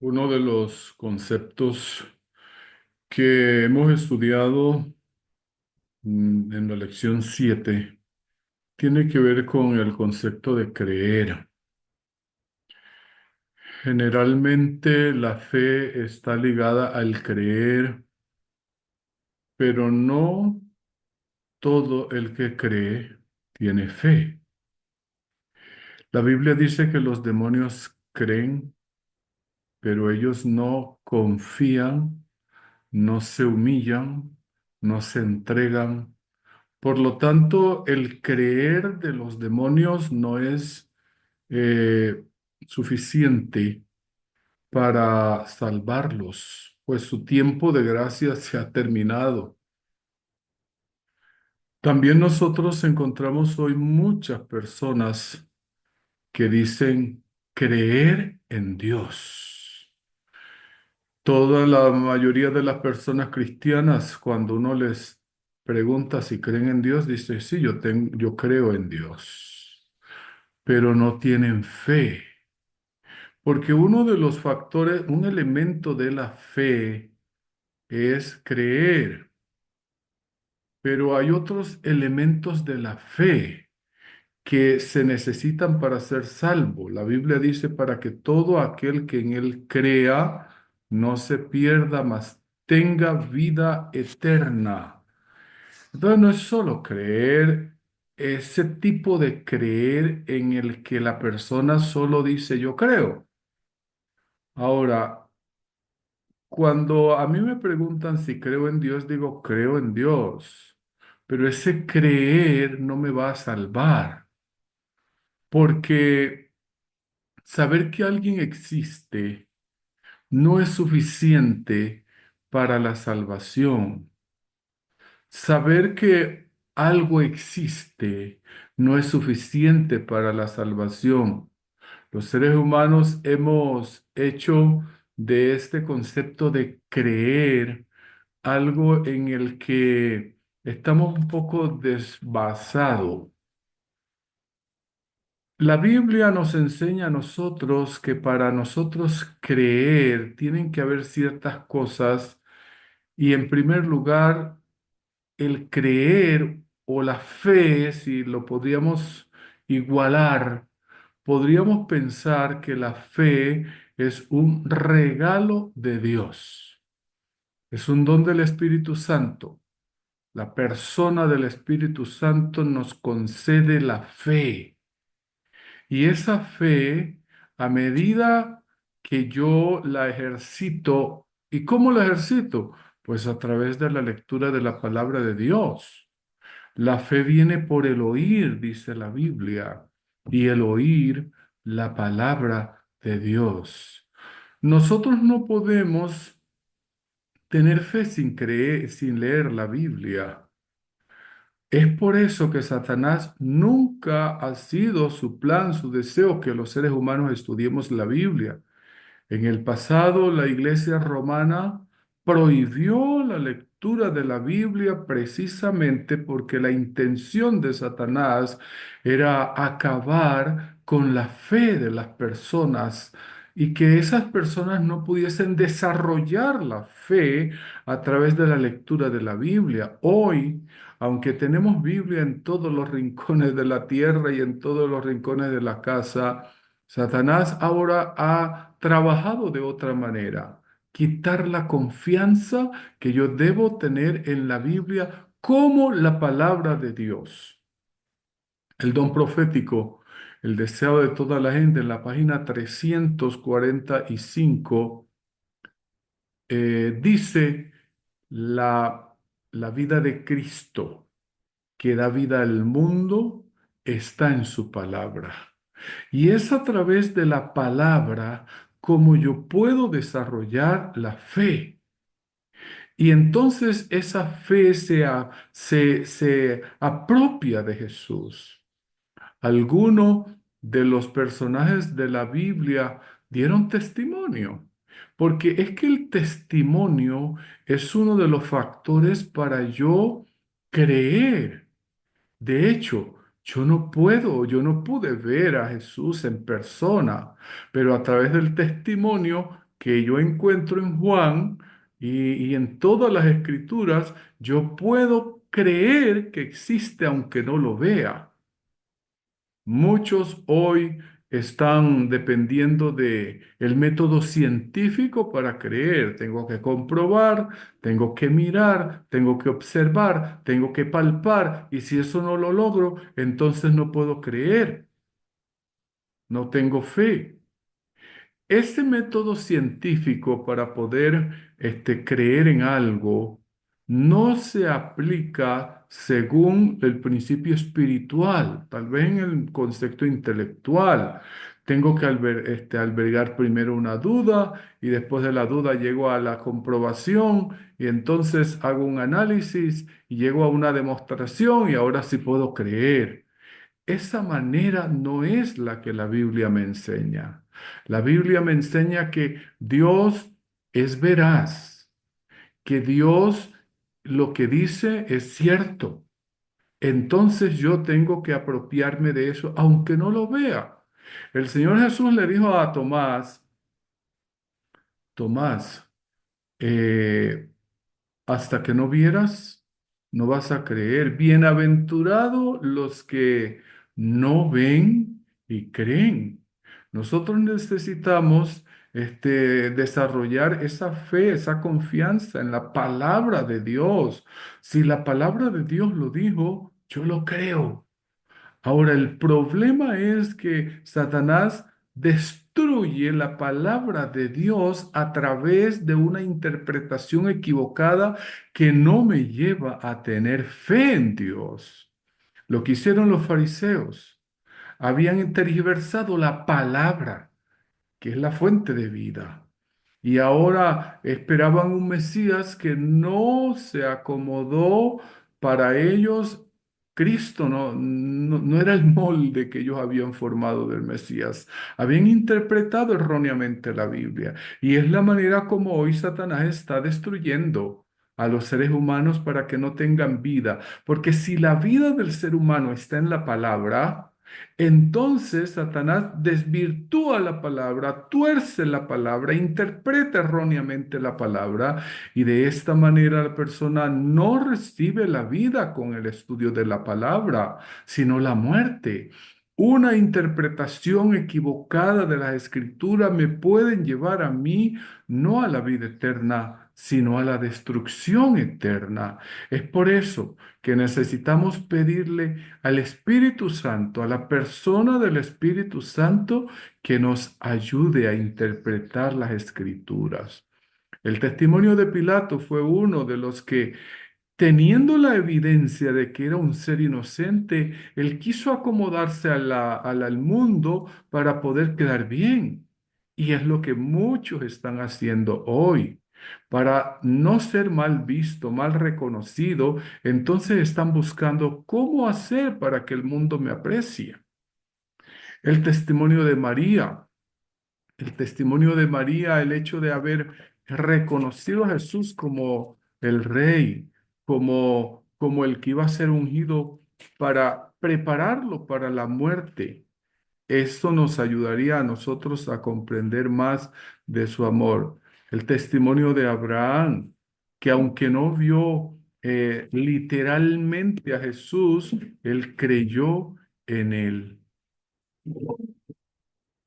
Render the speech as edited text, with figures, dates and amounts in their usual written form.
Uno de los conceptos que hemos estudiado en la lección 7 tiene que ver con el concepto de creer. Generalmente la fe está ligada al creer, pero no todo el que cree tiene fe. La Biblia dice que los demonios creen, pero ellos no confían, no se humillan, no se entregan. Por lo tanto, el creer de los demonios no es eh, suficiente para salvarlos, pues su tiempo de gracia se ha terminado. También nosotros encontramos hoy muchas personas que dicen creer en Dios. Toda la mayoría de las personas cristianas, cuando uno les pregunta si creen en Dios, dice, sí, yo creo en Dios, pero no tienen fe, porque uno de los factores, un elemento de la fe es creer, pero hay otros elementos de la fe que se necesitan para ser salvo. La Biblia dice para que todo aquel que en él crea no se pierda, mas tenga vida eterna. Entonces no es solo creer, ese tipo de creer en el que la persona solo dice yo creo. Ahora, cuando a mí me preguntan si creo en Dios, digo creo en Dios, pero ese creer no me va a salvar, porque saber que alguien existe no es suficiente para la salvación. Saber que algo existe no es suficiente para la salvación. Los seres humanos hemos hecho de este concepto de creer algo en el que estamos un poco desbasados. La Biblia nos enseña a nosotros que para nosotros creer tienen que haber ciertas cosas y en primer lugar el creer o la fe, si lo podríamos igualar, podríamos pensar que la fe es un regalo de Dios, es un don del Espíritu Santo. La persona del Espíritu Santo nos concede la fe. Y esa fe, a medida que yo la ejercito, ¿y cómo la ejercito? Pues a través de la lectura de la palabra de Dios. La fe viene por el oír, dice la Biblia, y el oír la palabra de Dios. Nosotros no podemos tener fe sin creer, sin leer la Biblia. Es por eso que Satanás nunca ha sido su plan, su deseo que los seres humanos estudiemos la Biblia. En el pasado, la Iglesia romana prohibió la lectura de la Biblia precisamente porque la intención de Satanás era acabar con la fe de las personas y que esas personas no pudiesen desarrollar la fe a través de la lectura de la Biblia. Hoy, aunque tenemos Biblia en todos los rincones de la tierra y en todos los rincones de la casa, Satanás ahora ha trabajado de otra manera, quitar la confianza que yo debo tener en la Biblia como la palabra de Dios. El don profético, el deseo de toda la gente, en la página 345, dice la, la vida de Cristo que da vida al mundo está en su palabra. Y es a través de la palabra como yo puedo desarrollar la fe. Y entonces esa fe se apropia de Jesús. Algunos de los personajes de la Biblia dieron testimonio, porque es que el testimonio es uno de los factores para yo creer. De hecho, yo no pude ver a Jesús en persona, pero a través del testimonio que yo encuentro en Juan y en todas las escrituras, yo puedo creer que existe aunque no lo vea. Muchos hoy están dependiendo de el método científico para creer. Tengo que comprobar, tengo que mirar, tengo que observar, tengo que palpar, y si eso no lo logro, entonces no puedo creer, no tengo fe. Este método científico para poder creer en algo no se aplica según el principio espiritual, tal vez en el concepto intelectual. Tengo que albergar primero una duda y después de la duda llego a la comprobación y entonces hago un análisis y llego a una demostración y ahora sí puedo creer. Esa manera no es la que la Biblia me enseña. La Biblia me enseña que Dios es veraz, que Dios lo que dice es cierto. Entonces yo tengo que apropiarme de eso, aunque no lo vea. El Señor Jesús le dijo a Tomás, Tomás, eh, hasta que no vieras, no vas a creer. Bienaventurados los que no ven y creen. Nosotros necesitamos desarrollar esa fe, esa confianza en la palabra de Dios. Si la palabra de Dios lo dijo, yo lo creo. Ahora, el problema es que Satanás destruye la palabra de Dios a través de una interpretación equivocada que no me lleva a tener fe en Dios. Lo que hicieron los fariseos, habían tergiversado la palabra, que es la fuente de vida. Y ahora esperaban un Mesías que no se acomodó para ellos. Cristo no era el molde que ellos habían formado del Mesías. Habían interpretado erróneamente la Biblia. Y es la manera como hoy Satanás está destruyendo a los seres humanos para que no tengan vida. Porque si la vida del ser humano está en la palabra, entonces Satanás desvirtúa la palabra, tuerce la palabra, interpreta erróneamente la palabra y de esta manera la persona no recibe la vida con el estudio de la palabra, sino la muerte. Una interpretación equivocada de la escritura me pueden llevar a mí no a la vida eterna, sino a la destrucción eterna. Es por eso que necesitamos pedirle al Espíritu Santo, a la persona del Espíritu Santo, que nos ayude a interpretar las escrituras. El testimonio de Pilato fue uno de los que, teniendo la evidencia de que era un ser inocente, él quiso acomodarse al mundo para poder quedar bien. Y es lo que muchos están haciendo hoy. Para no ser mal visto, mal reconocido, entonces están buscando cómo hacer para que el mundo me aprecie. El testimonio de María. El testimonio de María, el hecho de haber reconocido a Jesús como el rey, como el que iba a ser ungido para prepararlo para la muerte. Esto nos ayudaría a nosotros a comprender más de su amor. El testimonio de Abraham, que aunque no vio literalmente a Jesús, él creyó en él.